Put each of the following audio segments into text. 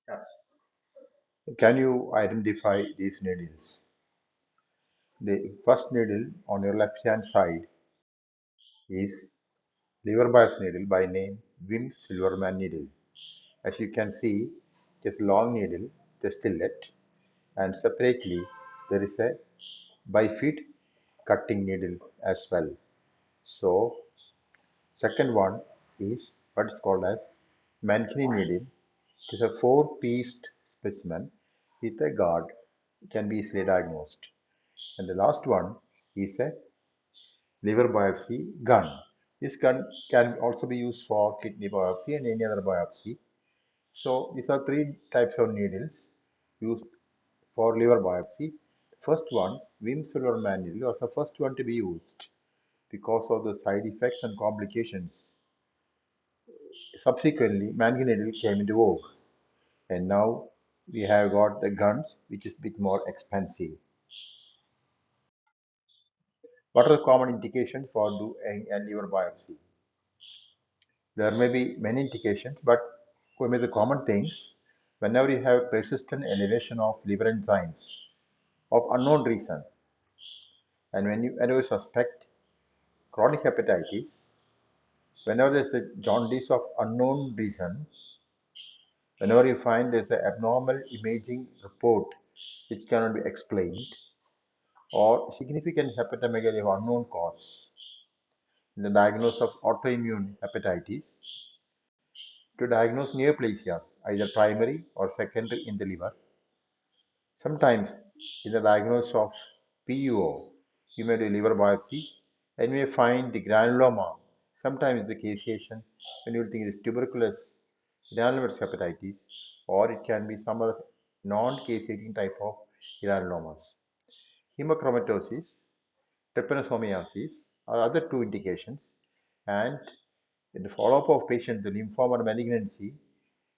Yeah. Can you identify these needles? The first needle on your left hand side is liver biopsy needle by name Wim Silverman needle. As you can see, it is a long needle, the stillet, and separately there is a bifid cutting needle as well. So, second one is what is called as Mancini needle. It is a four-pieced specimen with a guard. It can be easily diagnosed. And the last one is a liver biopsy gun. This gun can also be used for kidney biopsy and any other biopsy. So these are three types of needles used for liver biopsy. First one, Wim Silverman needle, was the first one to be used because of the side effects and complications. Subsequently, Mangan needle came into vogue, and now we have got the guns, which is a bit more expensive. What are the common indications for doing a liver biopsy? There may be many indications, but one of the common things, whenever you have persistent elevation of liver enzymes of unknown reason, and whenever you suspect chronic hepatitis, whenever there's a jaundice of unknown reason, whenever you find there's an abnormal imaging report which cannot be explained, or significant hepatomegaly of unknown cause, in the diagnosis of autoimmune hepatitis, to diagnose neoplasias, either primary or secondary in the liver. Sometimes, in the diagnosis of PUO, you may do liver biopsy and you may find the granuloma. Sometimes the caseation when you think it is tuberculous granulomatous hepatitis, or it can be some other non-caseating type of granulomas. Hemochromatosis, trypanosomiasis are other two indications, and in the follow-up of patient, the lymphoma malignancy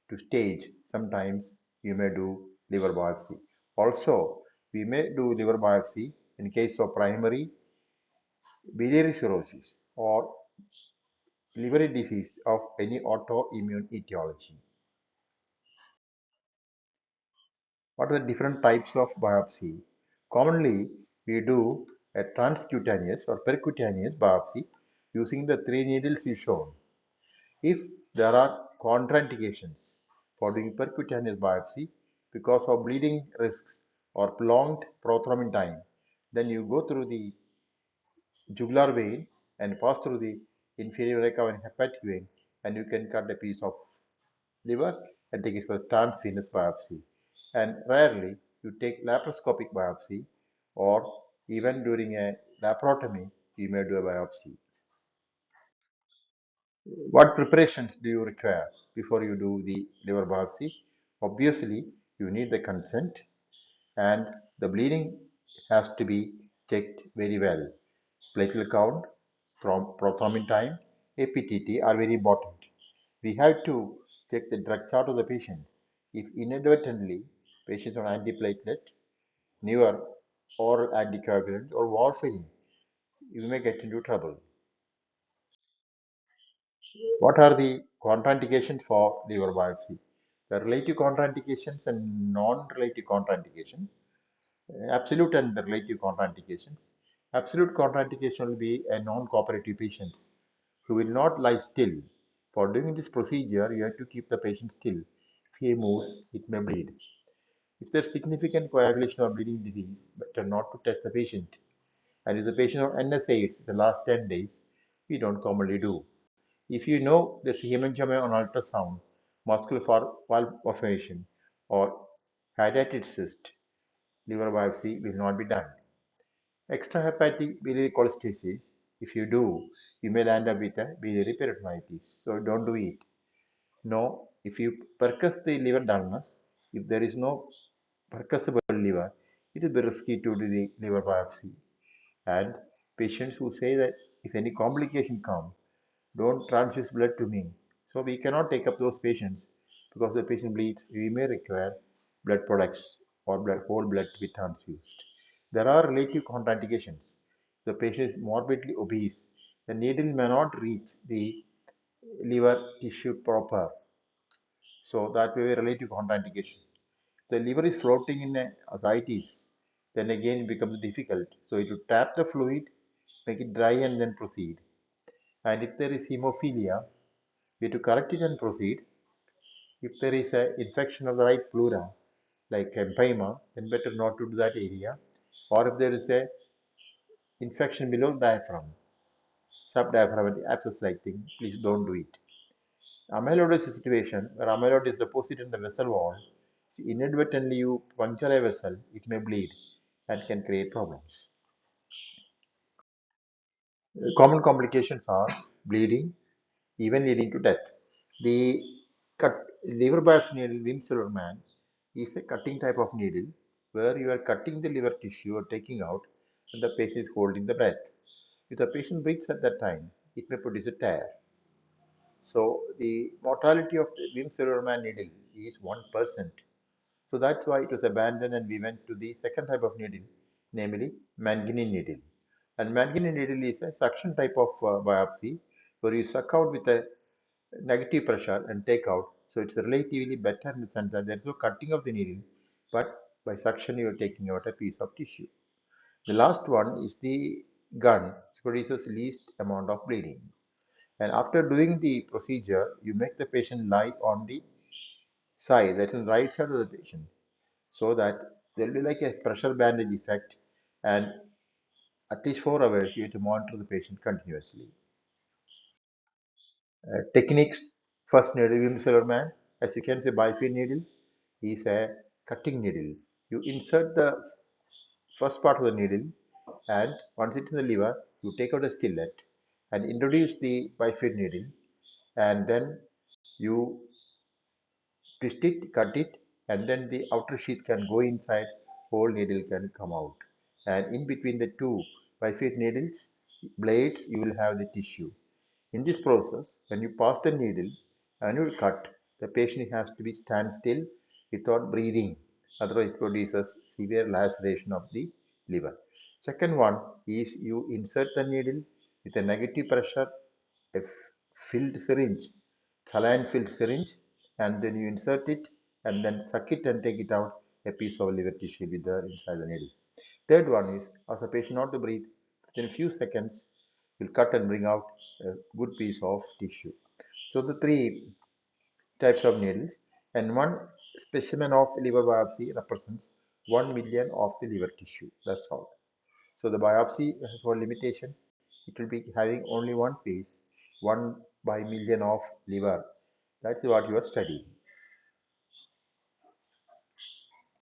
to stage, sometimes you may do liver biopsy. Also, we may do liver biopsy in case of primary biliary cirrhosis or liver disease of any autoimmune etiology. What are the different types of biopsy? Commonly, we do a transcutaneous or percutaneous biopsy using the three needles you shown. If there are contraindications for doing percutaneous biopsy because of bleeding risks or prolonged prothrombin time, then you go through the jugular vein and pass through the inferior cava and hepatic vein, and you can cut a piece of liver and take it for transvenous biopsy. And rarely you take laparoscopic biopsy, or even during a laparotomy you may do a biopsy. What preparations do you require before you do the liver biopsy? Obviously, you need the consent, and the bleeding has to be checked very well. Platelet count, prothrombin time, APTT are very important. We have to check the drug chart of the patient. If inadvertently patient on antiplatelet, newer oral anticoagulant or warfarin, you may get into trouble. What are the contraindications for liver biopsy? The relative contraindications and non-relative contraindications, absolute and relative contraindications. Absolute contraindication will be a non-cooperative patient who will not lie still. For doing this procedure, you have to keep the patient still. If he moves, it may bleed. If there is significant coagulation or bleeding disease, better not to test the patient. And if the patient on NSAIDs in the last 10 days, we don't commonly do. If you know there's hemangioma on ultrasound, muscular valve formation, or hydatid cyst, liver biopsy will not be done. Extrahepatic biliary cholestasis, if you do, you may land up with a biliary peritonitis. So don't do it. No, if you percuss the liver dullness, if there is no percussible liver, it will be risky to do the liver biopsy. And patients who say that if any complication come, don't transfuse blood to me. So we cannot take up those patients because the patient bleeds. We may require blood products or whole blood to be transfused. There are relative contraindications. The patient is morbidly obese. The needle may not reach the liver tissue proper. So that way we relate to contraindication. The liver is floating in ascites, then again it becomes difficult. So it will tap the fluid, make it dry and then proceed. And if there is hemophilia, we have to correct it and proceed. If there is an infection of the right pleura, like empyema, then better not to do that area. Or if there is a infection below diaphragm, subdiaphragmatic abscess-like thing, please don't do it. Amyloidosis situation, where amyloid is deposited in the vessel wall, so inadvertently you puncture a vessel, it may bleed and can create problems. Common complications are bleeding, even leading to death. The liver biopsy needle, Wim-Silverman, is a cutting type of needle where you are cutting the liver tissue or taking out and the patient is holding the breath. If the patient breathes at that time, it may produce a tear. So the mortality of the Wim-Silverman needle is 1%. So that's why it was abandoned and we went to the second type of needle, namely Manginin needle. And Manginin needle is a suction type of biopsy where you suck out with a negative pressure and take out. So it's relatively better in the sense that there's no cutting of the needle, but by suction you are taking out a piece of tissue. The last one is the gun, which produces least amount of bleeding. And after doing the procedure, you make the patient lie on the side, that is the right side of the patient, so that there will be like a pressure bandage effect, and at least 4 hours you have to monitor the patient continuously. Techniques, first needle, Wim Silverman, as you can see, bifield needle is a cutting needle. You insert the first part of the needle, and once it's in the liver, you take out the stillet and introduce the bifield needle, and then you twist it, cut it, and then the outer sheath can go inside, whole needle can come out. And in between the two bifield needles, blades, you will have the tissue. In this process, when you pass the needle and you cut, the patient has to be stand still without breathing. Otherwise, it produces severe laceration of the liver. Second one is you insert the needle with a negative pressure, a filled syringe, saline filled syringe, and then you insert it and then suck it and take it out a piece of liver tissue with the inside the needle. Third one is, as a patient not to breathe, within a few seconds, you'll cut and bring out a good piece of tissue. So the three types of needles, and one specimen of liver biopsy represents 1 million of the liver tissue. That's all. So the biopsy has one limitation. It will be having only one piece, 1 by million of liver. That's what you are studying.